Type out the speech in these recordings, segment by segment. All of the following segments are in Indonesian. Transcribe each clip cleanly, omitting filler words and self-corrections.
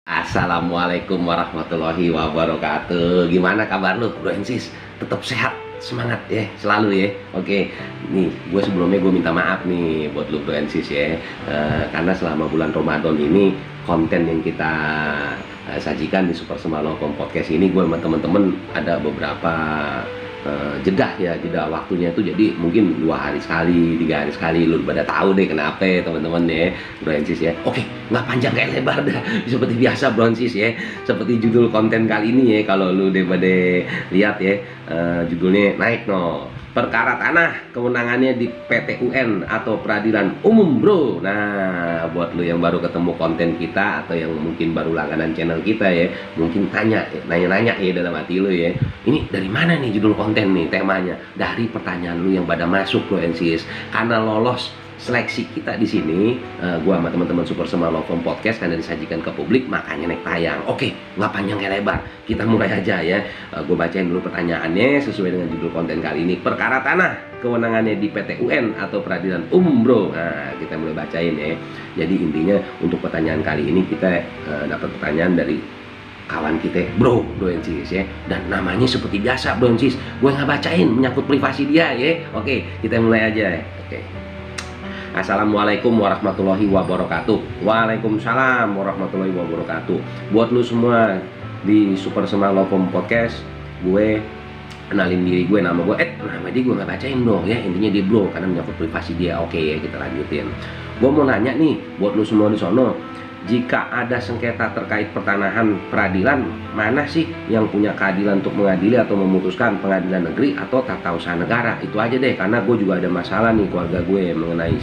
Assalamualaikum warahmatullahi wabarakatuh. Gimana kabar lu, Bro Ensis? Tetap sehat, semangat ya, selalu ya. Oke, nih gue sebelumnya gue minta maaf nih buat lu Bro Ensis ya. Karena selama bulan Ramadan ini konten yang kita sajikan di Super Semalokom Podcast ini, gue sama temen-temen ada beberapa jeda waktunya itu, jadi mungkin 2 hari sekali, 3 hari sekali. Lu pada tahu deh kenapa ya teman-teman ya, Bronsis ya. Oke, nggak panjang kayak lebar dah, seperti biasa Bronsis ya. Seperti judul konten kali ini ya, kalau lu deh pada lihat ya, judulnya naik no, perkara tanah kewenangannya di PT UN atau peradilan umum bro. Nah, buat lu yang baru ketemu konten kita atau yang mungkin baru langganan channel kita ya, mungkin nanya-nanya ya dalam hati lu ya, ini dari mana nih judul konten nih, temanya? Dari pertanyaan lu yang pada masuk bro NCS. Karena lolos seleksi kita di sini, gua sama teman-teman Super Semalokom Podcast karena disajikan ke publik, makanya naik tayang. Oke, nggak panjang kayak lebar, kita mulai aja ya. Gue bacain dulu pertanyaannya sesuai dengan judul konten kali ini. Perkara tanah kewenangannya di PT UN atau peradilan umum bro. Nah, kita mulai bacain ya. Jadi intinya untuk pertanyaan kali ini kita dapat pertanyaan dari kawan kita bro Encis ya, dan namanya seperti biasa bro Encis, gue nggak bacain menyangkut privasi dia ya. Oke, kita mulai aja ya. Oke. Assalamualaikum warahmatullahi wabarakatuh. Waalaikumsalam warahmatullahi wabarakatuh. Buat lu semua di Super Semalokom Podcast, gue kenalin diri gue, nama gue nama dia gue nggak bacain dong ya, intinya dia bro karena menyangkut privasi dia. Oke ya, kita lanjutin. Gue mau nanya nih buat lu semua di sono, jika ada sengketa terkait pertanahan peradilan, mana sih yang punya keadilan untuk mengadili atau memutuskan, pengadilan negeri atau tata usaha negara? Itu aja deh, karena gue juga ada masalah nih keluarga gue mengenai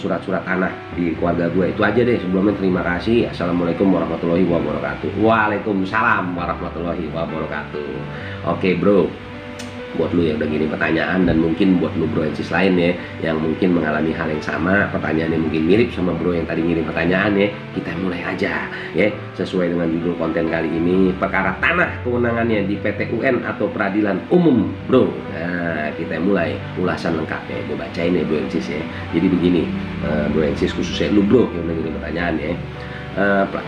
surat-surat tanah di keluarga gue. Itu aja deh. Sebelumnya terima kasih. Assalamualaikum warahmatullahi wabarakatuh. Waalaikumsalam warahmatullahi wabarakatuh. Oke bro, buat lu yang udah ngirim pertanyaan, dan mungkin buat lu bro Encis lain ya yang mungkin mengalami hal yang sama, pertanyaannya mungkin mirip sama bro yang tadi ngirim pertanyaan ya, kita mulai aja ya sesuai dengan judul konten kali ini, perkara tanah kewenangannya di PT UN atau peradilan umum bro. Nah, kita mulai ulasan lengkapnya. Gue bacain ya bro Encis ya. Jadi begini, bro Encis khususnya lu bro yang udah ngirim pertanyaan ya.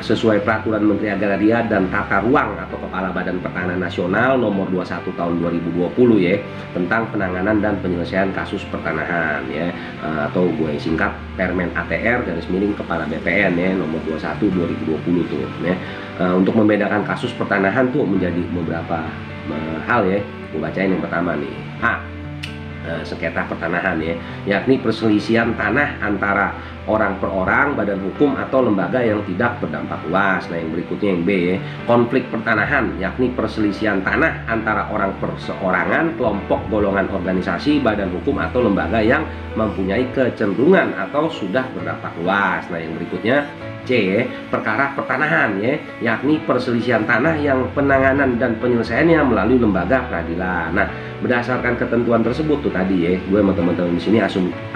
Sesuai peraturan Menteri Agraria dan Tata Ruang atau Kepala Badan Pertanahan Nasional nomor 21 tahun 2020 ya, tentang penanganan dan penyelesaian kasus pertanahan ya, atau gue singkat Permen ATR Kepala BPN ya nomor 21 2020 tuh ya. Untuk membedakan kasus pertanahan tuh menjadi beberapa hal ya. Gue bacain yang pertama nih. Sengketa pertanahan ya, yakni perselisihan tanah antara orang per orang, badan hukum atau lembaga yang tidak berdampak luas. Nah, yang berikutnya yang B ya, konflik pertanahan, yakni perselisihan tanah antara orang perseorangan, kelompok, golongan, organisasi, badan hukum atau lembaga yang mempunyai kecenderungan atau sudah berdampak luas. Nah, yang berikutnya C, perkara pertanahan ya, yakni perselisihan tanah yang penanganan dan penyelesaiannya melalui lembaga peradilan. Nah, berdasarkan ketentuan tersebut tuh tadi ya, gue sama teman-teman di sini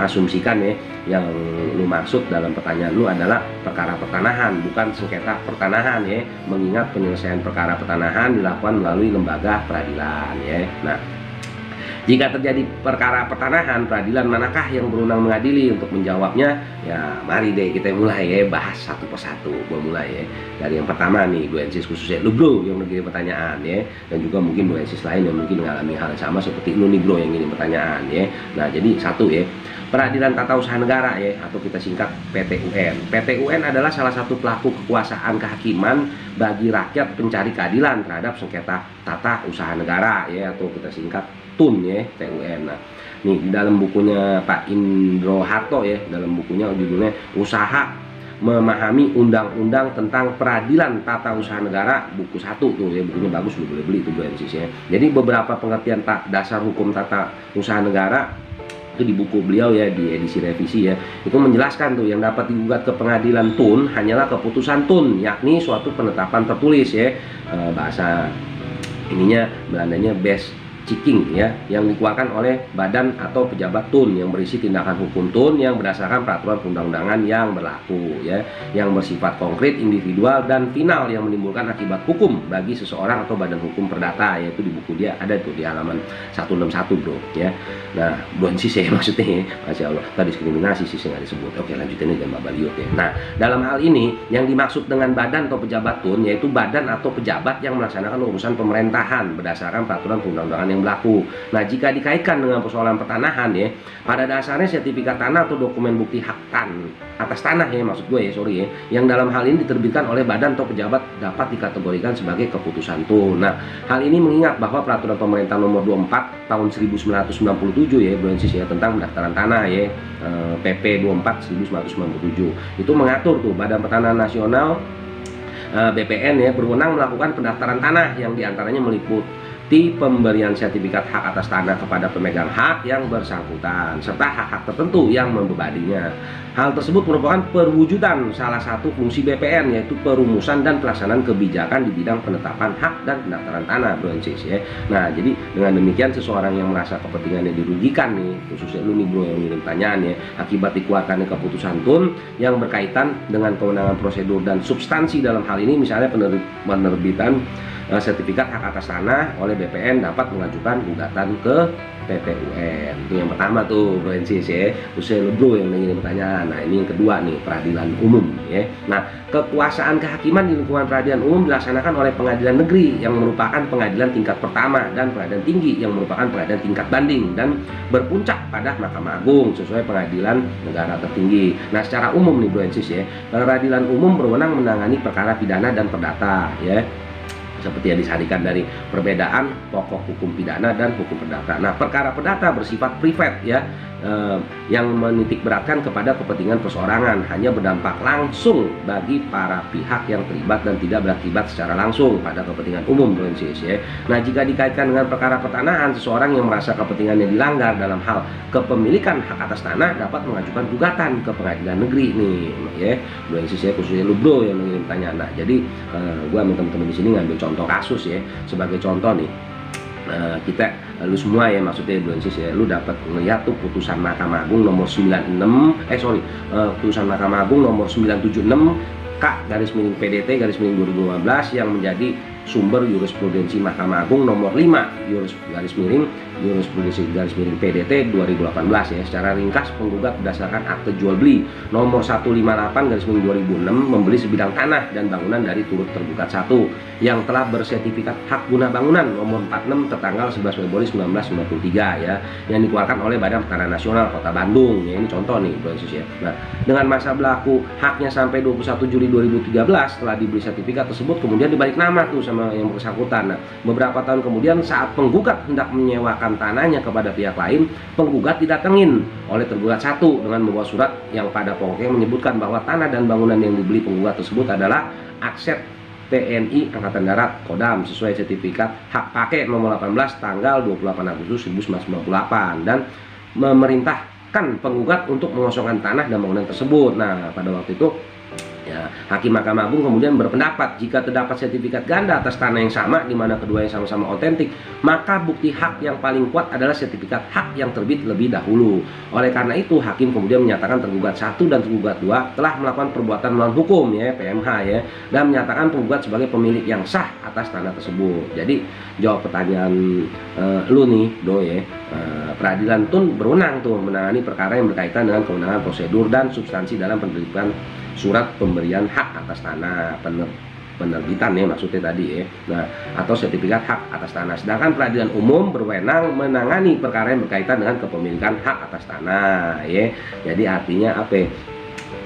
asumsikan ya, yang lu maksud dalam pertanyaan lu adalah perkara pertanahan, bukan sengketa pertanahan ya, mengingat penyelesaian perkara pertanahan dilakukan melalui lembaga peradilan ya. Nah, jika terjadi perkara pertanahan, peradilan manakah yang berwenang mengadili? Untuk menjawabnya, ya mari deh kita mulai ya, bahas satu persatu. Gue mulai ya dari yang pertama nih, gue Encis khususnya lu bro yang ngirim pertanyaan ya, dan juga mungkin gue Encis lain yang mungkin mengalami hal yang sama seperti lu nih bro yang ngirim pertanyaan ya. Nah, jadi satu ya, Peradilan Tata Usaha Negara ya, atau kita singkat PT UN. PT UN adalah salah satu pelaku kekuasaan kehakiman bagi rakyat pencari keadilan terhadap sengketa tata usaha negara ya, atau kita singkat TUN ya, TUN. Nah, nih di dalam bukunya Pak Indro Harto ya, dalam bukunya judulnya Usaha Memahami Undang-Undang tentang Peradilan Tata Usaha Negara, buku 1 tuh ya, bukunya bagus, lu boleh beli itu Bu Encis ya. Jadi beberapa pengertian dasar hukum tata usaha negara itu di buku beliau ya, di edisi revisi ya, itu menjelaskan tuh yang dapat digugat ke pengadilan TUN hanyalah keputusan TUN, yakni suatu penetapan tertulis ya, bahasa ininya Belandanya Ciking ya, yang dikeluarkan oleh badan atau pejabat TUN yang berisi tindakan hukum TUN yang berdasarkan peraturan perundang-undangan yang berlaku ya, yang bersifat konkret, individual dan final yang menimbulkan akibat hukum bagi seseorang atau badan hukum perdata, yaitu di buku dia ada tuh di halaman 161 bro ya. Nah, bukan sih maksudnya, masya Allah, tadi diskriminasi sih nggak disebut. Oke, lanjutin aja Mbak Baliut ya. Nah, dalam hal ini yang dimaksud dengan badan atau pejabat TUN yaitu badan atau pejabat yang melaksanakan urusan pemerintahan berdasarkan peraturan perundang-undangan yang berlaku. Nah, jika dikaitkan dengan persoalan pertanahan ya, pada dasarnya sertifikat tanah atau dokumen bukti hak atas tanah ya, maksud gue ya, sorry ya, yang dalam hal ini diterbitkan oleh badan atau pejabat dapat dikategorikan sebagai keputusan TUN. Nah, hal ini mengingat bahwa peraturan pemerintah nomor 24 tahun 1997 ya, Bro Ensis ya, tentang pendaftaran tanah ya, PP 24 1997 itu mengatur tuh Badan Pertanahan Nasional BPN ya berwenang melakukan pendaftaran tanah yang diantaranya meliputi pemberian sertifikat hak atas tanah kepada pemegang hak yang bersangkutan serta hak-hak tertentu yang membebaninya. Hal tersebut merupakan perwujudan salah satu fungsi BPN, yaitu perumusan dan pelaksanaan kebijakan di bidang penetapan hak dan pendaftaran tanah, Bro Ensis ya. Nah, jadi dengan demikian seseorang yang merasa kepentingannya dirugikan nih, khususnya lu nih bro yang ngirim pertanyaan ya, akibat dikeluarkannya keputusan TUN yang berkaitan dengan kewenangan prosedur dan substansi dalam hal ini, misalnya penerbitan sertifikat hak atas tanah oleh BPN dapat mengajukan gugatan ke PT UN. Itu yang pertama tuh Bro Ensis ya, khususnya lu bro yang ngirim pertanyaan. Nah, ini yang kedua nih, peradilan umum ya. Nah, kekuasaan kehakiman di lingkungan peradilan umum dilaksanakan oleh pengadilan negeri yang merupakan pengadilan tingkat pertama dan pengadilan tinggi yang merupakan pengadilan tingkat banding dan berpuncak pada Mahkamah Agung sesuai pengadilan negara tertinggi. Nah, secara umum nih Bro Ensis ya, peradilan umum berwenang menangani perkara pidana dan perdata ya, seperti yang disarikan dari perbedaan pokok hukum pidana dan hukum perdata. Nah, perkara perdata bersifat privat ya, yang menitik beratkan kepada kepentingan perseorangan, hanya berdampak langsung bagi para pihak yang terlibat dan tidak berakibat secara langsung pada kepentingan umum, Bro Ensis ya. Nah, jika dikaitkan dengan perkara pertanahan, seseorang yang merasa kepentingannya dilanggar dalam hal kepemilikan hak atas tanah dapat mengajukan gugatan ke pengadilan negeri nih ya, Bro Ensis ya, khususnya lu bro yang mengirim tanya. Nah, jadi gua sama teman-teman di sini ngambil contoh kasus ya, sebagai contoh nih. Kita lu semua ya, maksudnya Bro Ensis ya, lu dapat melihat tuh putusan Mahkamah Agung nomor 96 putusan Mahkamah Agung nomor 976 K garis miring PDT garis miring 2015 yang menjadi sumber jurisprudensi Mahkamah Agung nomor 5 garis miring jurisprudensi garis miring PDT 2018 ya. Secara ringkas, penggugat berdasarkan akte jual beli nomor 158 garis miring 2006 membeli sebidang tanah dan bangunan dari turut tergugat 1 yang telah bersertifikat hak guna bangunan nomor 46 tertanggal 11 Februari 1993 ya, yang dikeluarkan oleh Badan Pertanahan Nasional Kota Bandung ya. Ini contoh nih Bro Ensis ya. Nah, dengan masa berlaku haknya sampai 21 Juli 2013 setelah dibeli sertifikat tersebut kemudian dibalik nama tuh sama yang bersangkutan. Nah, beberapa tahun kemudian saat penggugat hendak menyewakan tanahnya kepada pihak lain, penggugat didatengin oleh tergugat 1 dengan membawa surat yang pada pokoknya menyebutkan bahwa tanah dan bangunan yang dibeli penggugat tersebut adalah aset TNI Angkatan Darat Kodam sesuai sertifikat hak pakai nomor 18 tanggal 28 Agustus 1998 dan memerintahkan penggugat untuk mengosongkan tanah dan bangunan tersebut. Nah, pada waktu itu ya, Hakim Mahkamah Agung kemudian berpendapat jika terdapat sertifikat ganda atas tanah yang sama di mana keduanya sama-sama otentik, maka bukti hak yang paling kuat adalah sertifikat hak yang terbit lebih dahulu. Oleh karena itu, hakim kemudian menyatakan tergugat 1 dan tergugat 2 telah melakukan perbuatan melawan hukum ya, PMH ya, dan menyatakan penggugat sebagai pemilik yang sah atas tanah tersebut. Jadi, jawab pertanyaan lu nih, Do ya. Peradilan TUN berwenang tuh menangani perkara yang berkaitan dengan kewenangan prosedur dan substansi dalam penerbitan surat pemberian hak atas tanah, penerbitan ya maksudnya tadi ya. Nah, atau sertifikat hak atas tanah. Sedangkan peradilan umum berwenang menangani perkara yang berkaitan dengan kepemilikan hak atas tanah ya. Jadi artinya apa?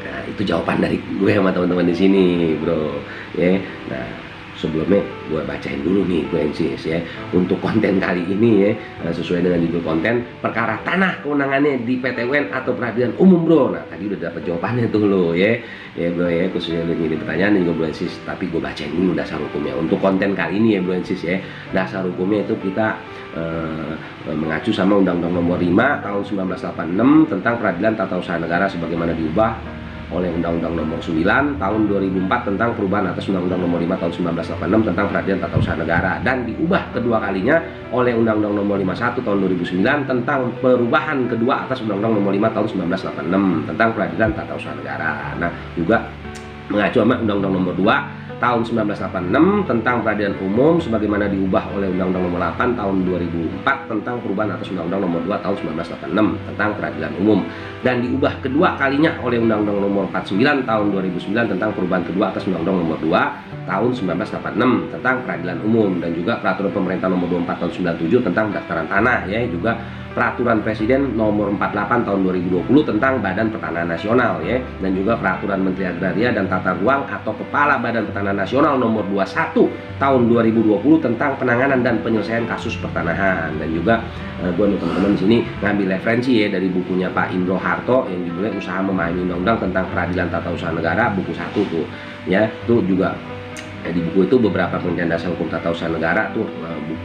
Nah, itu jawaban dari gue sama teman-teman di sini, Bro. Ya. Nah, sebelumnya gue bacain dulu nih Bro Ensis ya, untuk konten kali ini ya, sesuai dengan judul konten perkara tanah kewenangannya di PT UN atau peradilan umum bro. Nah, tadi udah dapat jawabannya tuh lo ya bro ya, khususnya lo ngirim pertanyaan juga Bro Ensis, tapi gue bacain dulu dasar hukumnya untuk konten kali ini ya Bro Ensis ya. Dasar hukumnya itu kita mengacu sama Undang-Undang Nomor 5 tahun 1986 tentang Peradilan Tata Usaha Negara sebagaimana diubah oleh Undang-Undang Nomor 9 Tahun 2004 tentang perubahan atas Undang-Undang Nomor 5 Tahun 1986 tentang Peradilan Tata Usaha Negara, dan diubah kedua kalinya oleh Undang-Undang Nomor 51 Tahun 2009 tentang perubahan kedua atas Undang-Undang Nomor 5 Tahun 1986 tentang Peradilan Tata Usaha Negara. Nah, juga mengacu sama Undang-Undang Nomor 2 Tahun 1986 tentang Peradilan Umum sebagaimana diubah oleh Undang-Undang Nomor 8 Tahun 2004 tentang perubahan atas Undang-Undang Nomor 2 Tahun 1986 tentang Peradilan Umum, dan diubah kedua kalinya oleh Undang-Undang Nomor 49 Tahun 2009 tentang perubahan kedua atas Undang-Undang Nomor 2 Tahun 1986 tentang Peradilan Umum, dan juga Peraturan Pemerintah Nomor 24 Tahun 97 tentang pendaftaran tanah, ya, juga Peraturan Presiden Nomor 48 Tahun 2020 tentang Badan Pertanahan Nasional, ya, dan juga Peraturan Menteri Agraria dan Tata Ruang atau Kepala Badan Pertanahan Nasional Nomor 21 Tahun 2020 tentang penanganan dan penyelesaian kasus pertanahan. Dan juga gue nih teman-teman di sini ngambil referensi, ya, dari bukunya Pak Indro Harto yang judulnya Usaha Memahami Undang-Undang tentang Peradilan Tata Usaha Negara, buku 1 tuh, ya, tuh juga di buku itu beberapa penelitian dasar hukum tata usaha negara tuh,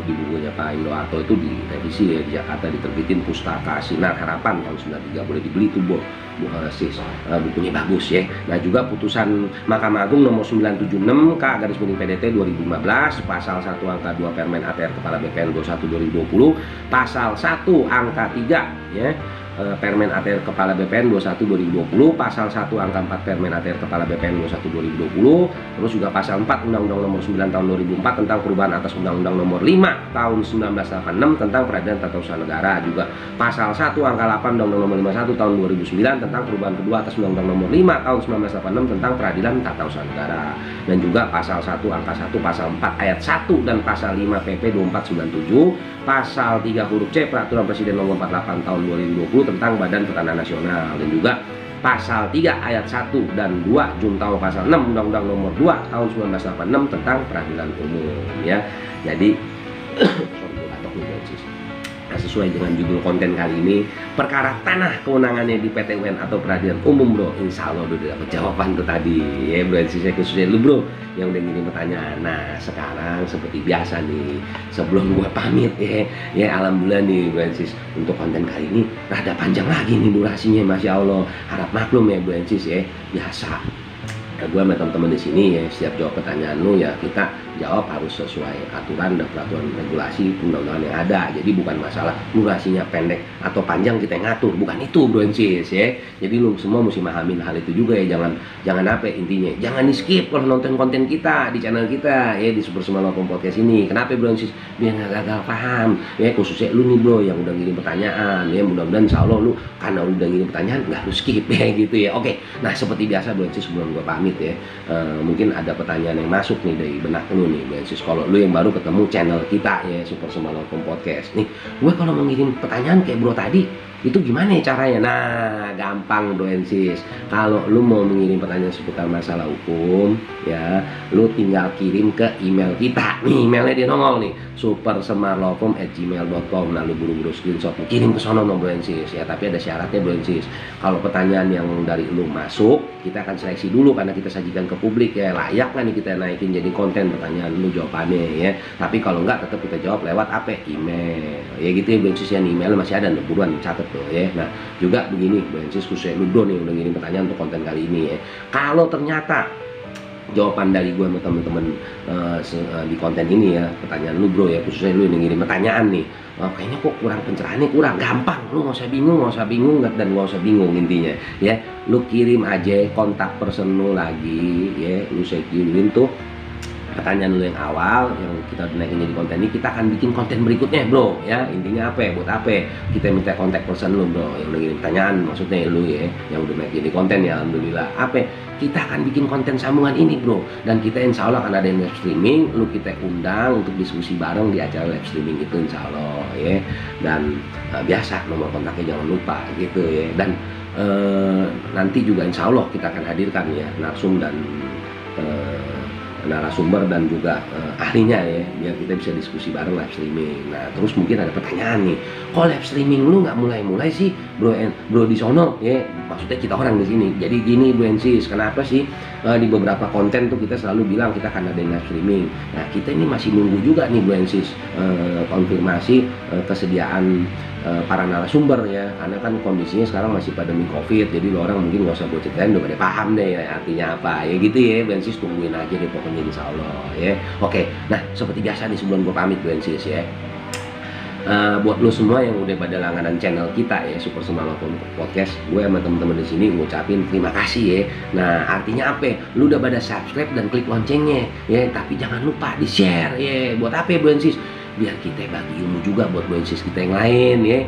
di bukunya Pak Indro Harto itu direvisi, ya, di Jakarta diterbitin Pustaka Sinar Harapan tahun 93, boleh dibeli tuh bukunya bagus, ya. Nah, juga putusan Mahkamah Agung nomor 976/PDT 2015 pasal 1 angka 2 Permen ATR Kepala BPN 21 2020, pasal 1 angka 3, ya, Permen ATR Kepala BPN 21 2020, pasal 1 angka 4 Permen ATR Kepala BPN 21 2020, terus juga pasal 4 Undang-Undang Nomor 9 Tahun 2004 tentang perubahan atas Undang-Undang Nomor 5 Tahun 1986 tentang Peradilan Tata Usaha Negara, juga pasal 1 angka 8 Undang-Undang Nomor 51 Tahun 2009 tentang perubahan kedua atas Undang-Undang Nomor 5 Tahun 1986 tentang Peradilan Tata Usaha Negara, dan juga pasal 1 angka 1 pasal 4 ayat 1 dan pasal 5 PP 2497, pasal 3 huruf C Peraturan Presiden Nomor 48 Tahun 2020 tentang Badan Pertanahan Nasional, dan juga pasal 3 ayat 1 dan 2 junto pasal 6 Undang-Undang Nomor 2 Tahun 1986 tentang Peradilan Umum, ya. Jadi nah, sesuai dengan judul konten kali ini, perkara tanah kewenangannya di PT UN atau Peradilan Umum, bro. Insya Allah udah dapat jawaban tuh tadi, ya, bro. Saya khususnya lu, bro, yang udah ngirim pertanyaan. Nah, sekarang seperti biasa nih, sebelum gua pamit, ya, alhamdulillah nih, bro, untuk konten kali ini rada panjang lagi nih durasinya, masya Allah. Harap maklum, ya, bro, ya, biasa. Nah, gue sama teman-teman di sini, ya, setiap jawab pertanyaan lu, ya, kita jawab harus sesuai aturan dan peraturan regulasi undang-undangan yang ada. Jadi bukan masalah durasinya pendek atau panjang kita yang ngatur, bukan itu, bro, ya. Jadi lu semua mesti mahamin hal itu juga, ya. Jangan apa, intinya jangan di skip kalau nonton konten kita di channel kita, ya, di Super Semalopom Podcast ini. Kenapa, bro, biar nggak gagal paham, ya, khususnya lu nih, bro, yang udah ngirim pertanyaan, ya. Mudah-mudahan insya Allah lu karena udah ngirim pertanyaan nggak lu skip, ya, gitu, ya. Oke, nah, seperti biasa, bro, sebelum gue pamit, ya, mungkin ada pertanyaan yang masuk nih dari benak lu nih, bro. Kalau lu yang baru ketemu channel kita, ya, Super Semalopom Podcast nih, gue kalau mau ngirim pertanyaan kayak bro tadi itu gimana ya caranya? Nah, gampang, bro, kalau lu mau mengirim pertanyaan seputar masalah hukum, ya, lu tinggal kirim ke email kita nih, emailnya dia nongol nih, supersemalopom@gmail.com. Nah, lu buru-buru screenshot, kirim ke sono, bro, ya. Tapi ada syaratnya, bro. Kalau pertanyaan yang dari lu masuk, kita akan seleksi dulu karena kita sajikan ke publik, ya, layak nggak nih kita naikin jadi konten pertanyaan lu jawabannya, ya. Tapi kalau nggak, tetap kita jawab lewat apa? Email, ya, gitu, ya, bro, ya. Email masih ada, buruan catat tuh, ya. Nah, juga begini, bro, khususnya lu, bro, nih, udah ngirim pertanyaan untuk konten kali ini, ya. Kalau ternyata jawaban dari gue sama temen-temen di konten ini, ya, pertanyaan lu, bro, ya, khususnya lu yang ngirim pertanyaan nih, kayaknya kok kurang pencerahannya, kurang gampang, lu nggak usah bingung dan nggak usah bingung, intinya, ya, lu kirim aja kontak person lu lagi, ya, lu saya kirimin tuh pertanyaan lu yang awal yang kita naikin jadi konten ini, kita akan bikin konten berikutnya, bro, ya. Intinya apa, buat apa kita minta kontak person lu, bro, yang udah ngirim pertanyaan, maksudnya lu, ya, yang udah naik jadi konten, ya, alhamdulillah, apa kita akan bikin konten sambungan ini, bro, dan kita insya Allah akan ada yang live streaming, lu kita undang untuk diskusi bareng di acara live streaming itu, insya Allah, ya. Dan biasa nomor kontaknya jangan lupa, gitu, ya. Dan nanti juga insya Allah kita akan hadirkan, ya, narasumber dan juga ahlinya, ya, biar kita bisa diskusi bareng live streaming. Nah, terus mungkin ada pertanyaan nih, kok live streaming lu nggak mulai sih, bro di sono, ya, maksudnya kita orang di sini. Jadi gini, bro, kenapa sih di beberapa konten tuh kita selalu bilang kita akan ada live streaming. Nah, kita ini masih nunggu juga nih, bro, konfirmasi kesediaan para narasumber ya, karena kan kondisinya sekarang masih pandemi COVID, jadi lo orang mungkin nggak usah gue ceritain, udah pada paham deh ya, artinya apa ya gitu ya. Bensis tungguin aja deh pokoknya insya Allah ya. Oke, nah seperti biasa nih sebelum gue pamit Bensis ya, buat lo semua yang udah pada langganan channel kita ya Super Semalam Podcast, gue sama temen-temen di sini ngucapin terima kasih ya. Nah artinya apa? Lu udah pada subscribe dan klik loncengnya ya, tapi jangan lupa di share ya. Buat apa ya Bensis? Biar kita bagi ilmu juga buat Bensis kita yang lain ya.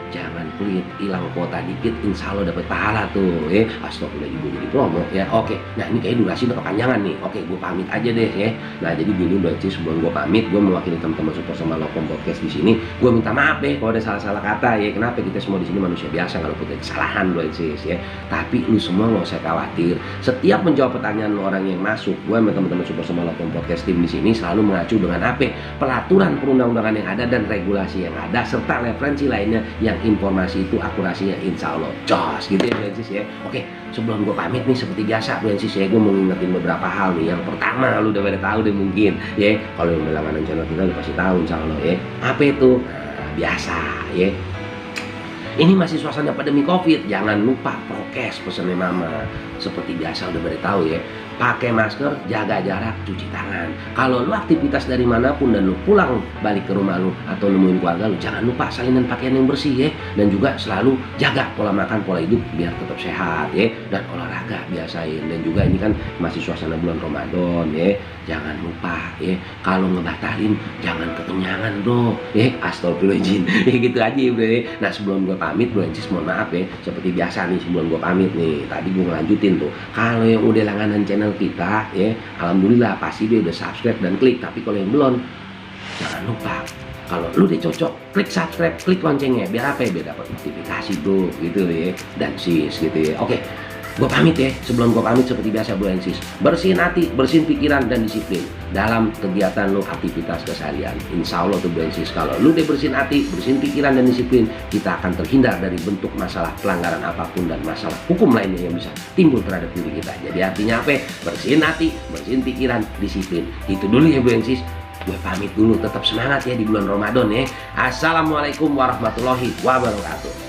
Jangan pelit, hilang kuota dikit, insya Allah dapat pahala tuh ya. Astagfirullah, ibu jadi promo ya. Oke, nah ini kayak durasi udah kepanjangan nih. Oke, gue pamit aja deh ya. Nah jadi gini Bensis, sebelum gue pamit, gue mewakili teman-teman Super Semalam Podcast di sini. Gue minta maaf deh kalau ada salah-salah kata ya. Kenapa? Kita semua di sini manusia biasa, nggak luput dari kesalahan Bensis ya. Tapi lu semua nggak usah khawatir. Setiap menjawab pertanyaan lu orang yang masuk, gue sama teman-teman Super Semalam Podcast tim di sini selalu mengacu dengan apa? Peraturan perundang-undangan yang ada dan regulasi yang ada, serta referensi lainnya yang informasi itu akurasinya insya Allah jos gitu ya Bensis ya. Oke, sebelum gue pamit nih seperti biasa Bensis ya, gue mau ngingetin beberapa hal nih. Yang pertama, lu udah pada tahu deh mungkin ya, kalau yang berlangganan channel kita udah pasti tahu insya Allah ya. Apa itu? Nah, biasa ya, ini masih suasana pandemi COVID, jangan lupa prokes pesannya mama. Seperti biasa udah pada tahu ya, pakai masker, jaga jarak, cuci tangan. Kalau lu aktivitas dari manapun dan lu pulang balik ke rumah lu atau nemuin keluarga lu, jangan lupa salinan pakaian yang bersih ya. Dan juga selalu jaga pola makan, pola hidup biar tetap sehat ya. Dan olahraga biasain. Dan juga ini kan masih suasana bulan Ramadan ya. Jangan lupa ya, kalau ngebatalin jangan kekenyangan bro ya. Astagfirullahaladzim ya, gitu aja ya bro ya. Nah sebelum gue pamit Bensis mohon maaf ya, seperti biasa nih sebelum gue pamit nih, tadi gue ngelanjutin tuh, kalau yang udah langganan channel kita ya, alhamdulillah pasti dia udah subscribe dan klik. Tapi kalau yang belum, jangan lupa, kalau lu udah cocok, klik subscribe, klik loncengnya, biar apa ya, biar dapat notifikasi bro gitu ya. Dan sis gitu ya. Oke, gue pamit ya. Sebelum gue pamit seperti biasa Bensis, bersihin hati, bersihin pikiran dan disiplin dalam kegiatan lo, aktivitas keseharian. Insya Allah tuh Bensis, kalau lu udah bersihin hati, bersihin pikiran dan disiplin, kita akan terhindar dari bentuk masalah pelanggaran apapun dan masalah hukum lainnya yang bisa timbul terhadap diri kita. Jadi artinya apa? Bersihin hati, bersihin pikiran, disiplin. Itu dulu ya Bensis. Gue pamit dulu, tetap semangat ya di bulan Ramadan ya. Assalamualaikum warahmatullahi wabarakatuh.